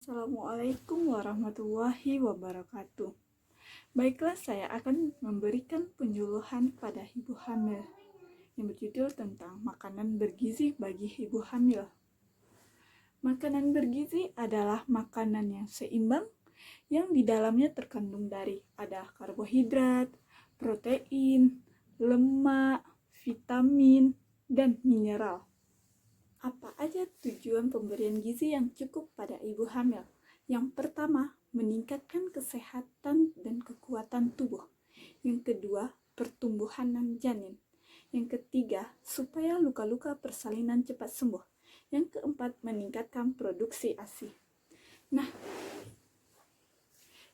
Assalamualaikum warahmatullahi wabarakatuh. Baiklah, saya akan memberikan penyuluhan pada ibu hamil yang berjudul tentang makanan bergizi bagi ibu hamil. Makanan bergizi adalah makanan yang seimbang yang di dalamnya terkandung dari ada karbohidrat, protein, lemak, vitamin, dan mineral. Apa aja tujuan pemberian gizi yang cukup pada ibu hamil? Yang pertama, meningkatkan kesehatan dan kekuatan tubuh. Yang kedua, pertumbuhan janin. Yang ketiga, supaya luka-luka persalinan cepat sembuh. Yang keempat, meningkatkan produksi ASI. Nah,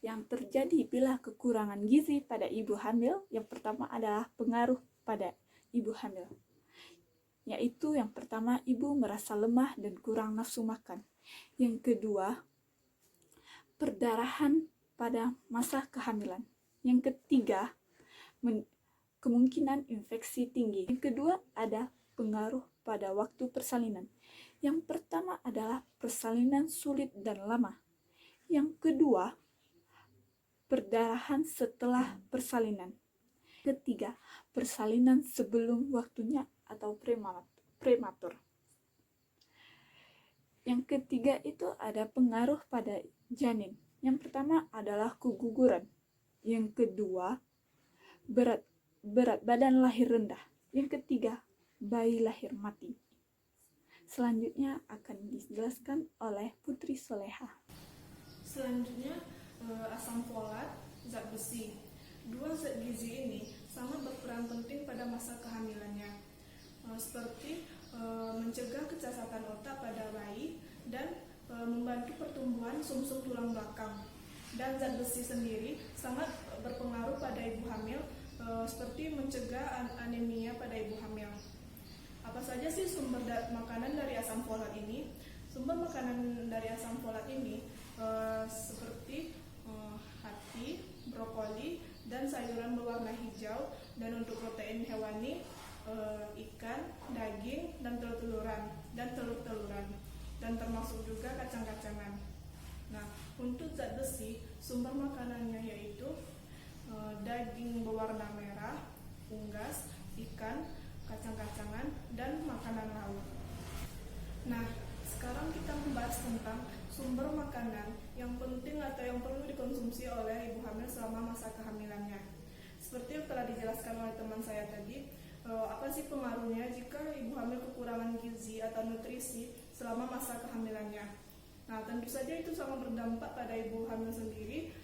yang terjadi bila kekurangan gizi pada ibu hamil, yang pertama adalah pengaruh pada ibu hamil, yaitu yang pertama, ibu merasa lemah dan kurang nafsu makan. Yang kedua, perdarahan pada masa kehamilan. Yang ketiga, kemungkinan infeksi tinggi. Yang kedua, ada pengaruh pada waktu persalinan. Yang pertama adalah persalinan sulit dan lama. Yang kedua, perdarahan setelah persalinan. Ketiga, persalinan sebelum waktunya atau prematur. Yang ketiga itu ada pengaruh pada janin. Yang pertama adalah keguguran. Yang kedua, berat badan lahir rendah. Yang ketiga, bayi lahir mati. Selanjutnya akan dijelaskan oleh Putri Soleha. Selanjutnya, asam folat, zat besi. Dua zat gizi ini sangat berperan penting pada masa kehamilannya, seperti mencegah kecacatan otak pada bayi dan membantu pertumbuhan sumsum tulang belakang. Dan zat besi sendiri sangat berpengaruh pada ibu hamil, seperti mencegah anemia pada ibu hamil. Apa saja sih sumber makanan dari asam folat ini? Sumber makanan dari asam folat ini seperti hati, brokoli, dan sayuran berwarna hijau. Dan untuk protein hewani, ikan, daging, dan telur-teluran, dan termasuk juga kacang-kacangan. Nah, untuk zat besi, sumber makanannya yaitu daging berwarna merah, unggas, ikan, kacang-kacangan, dan makanan laut. Nah, sekarang kita membahas tentang sumber makanan yang penting atau yang perlu dikonsumsi oleh ibu hamil selama masa kehamilannya. Seperti yang telah dijelaskan oleh teman saya tadi, apa sih pengaruhnya jika ibu hamil kekurangan gizi atau nutrisi selama masa kehamilannya? Nah, tentu saja itu sangat berdampak pada ibu hamil sendiri,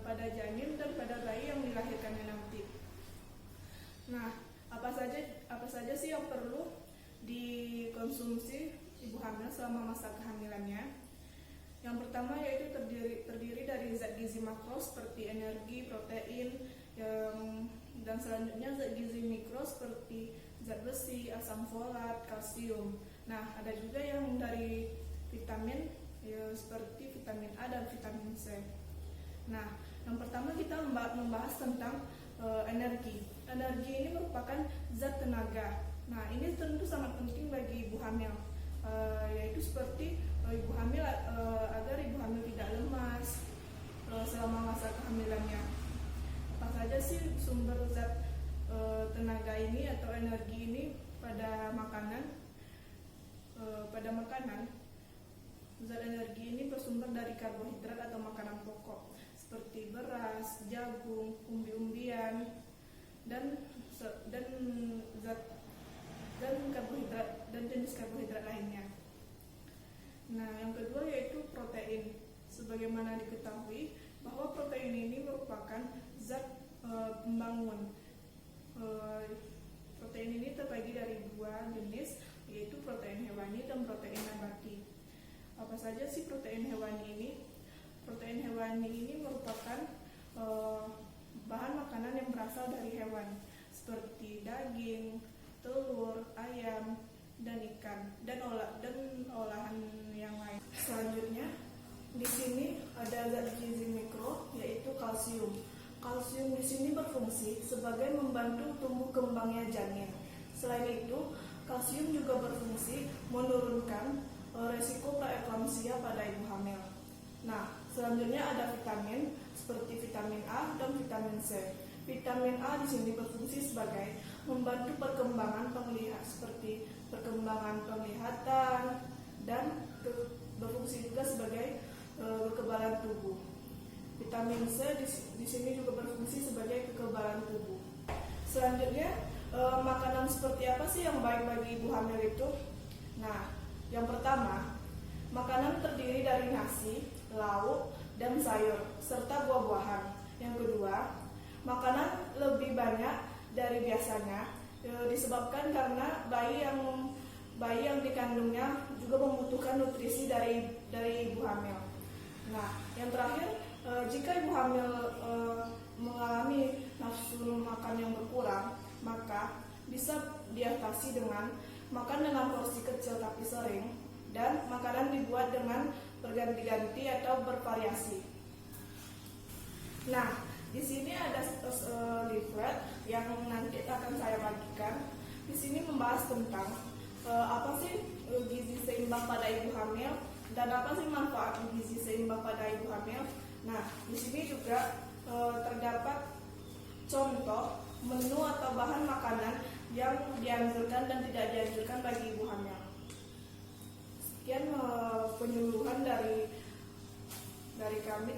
pada janin, dan pada bayi yang dilahirkannya nanti. Nah, apa saja sih yang perlu dikonsumsi ibu hamil selama masa kehamilannya? Yang pertama yaitu terdiri dari zat gizi makro seperti energi, protein, dan selanjutnya zat gizi mikro seperti zat besi, asam folat, kalsium. Nah, ada juga yang dari vitamin seperti vitamin A dan vitamin C. Nah, yang pertama kita membahas tentang energi. Energi ini merupakan zat tenaga. Nah, ini tentu sangat penting bagi ibu hamil, yaitu seperti ibu hamil agar ibu hamil tidak lemas selama masa kehamilannya. Apa saja sih sumber zat tenaga ini atau energi ini pada makanan? Zat energi ini bersumber dari karbohidrat atau makanan pokok seperti beras, jagung, umbi-umbian, dan karbohidrat dan jenis karbohidrat lainnya. Nah, yang kedua yaitu protein. Sebagaimana diketahui bahwa protein ini merupakan zat pembangun. Protein ini terbagi dari dua jenis, yaitu protein hewani dan protein nabati. Apa saja sih protein hewani ini? Protein hewani ini merupakan bahan makanan yang berasal dari hewan seperti daging, telur, ayam, dan ikan, dan olahan yang lain. Selanjutnya, di sini ada zat gizi mikro yaitu kalsium. Kalsium di sini berfungsi sebagai membantu tumbuh kembangnya janin. Selain itu, kalsium juga berfungsi menurunkan resiko preeklamsia pada ibu hamil. Nah, selanjutnya ada vitamin seperti vitamin A dan vitamin C. Vitamin A di sini berfungsi sebagai membantu perkembangan seperti perkembangan penglihatan dan berfungsi juga sebagai kekebalan tubuh. Vitamin C di sini juga berfungsi sebagai kekebalan tubuh. Selanjutnya, makanan seperti apa sih yang baik bagi ibu hamil itu? Nah, yang pertama, makanan terdiri dari nasi, lauk, dan sayur, serta buah-buahan. Yang kedua, makanan lebih banyak dari biasanya disebabkan karena bayi yang dikandungnya juga membutuhkan nutrisi dari ibu hamil. Nah, yang terakhir, jika ibu hamil mengalami nafsu makan yang berkurang, maka bisa diatasi dengan makan dengan porsi kecil tapi sering, dan makanan dibuat dengan berganti-ganti atau bervariasi. Nah, di sini ada leaflet yang nanti akan saya bagikan. Di sini membahas tentang apa sih gizi seimbang pada ibu hamil dan apa sih manfaat gizi seimbang pada ibu hamil. Nah, di sini juga terdapat contoh menu atau bahan makanan yang dianjurkan dan tidak dianjurkan bagi ibu hamil. Sekian penyuluhan dari kami.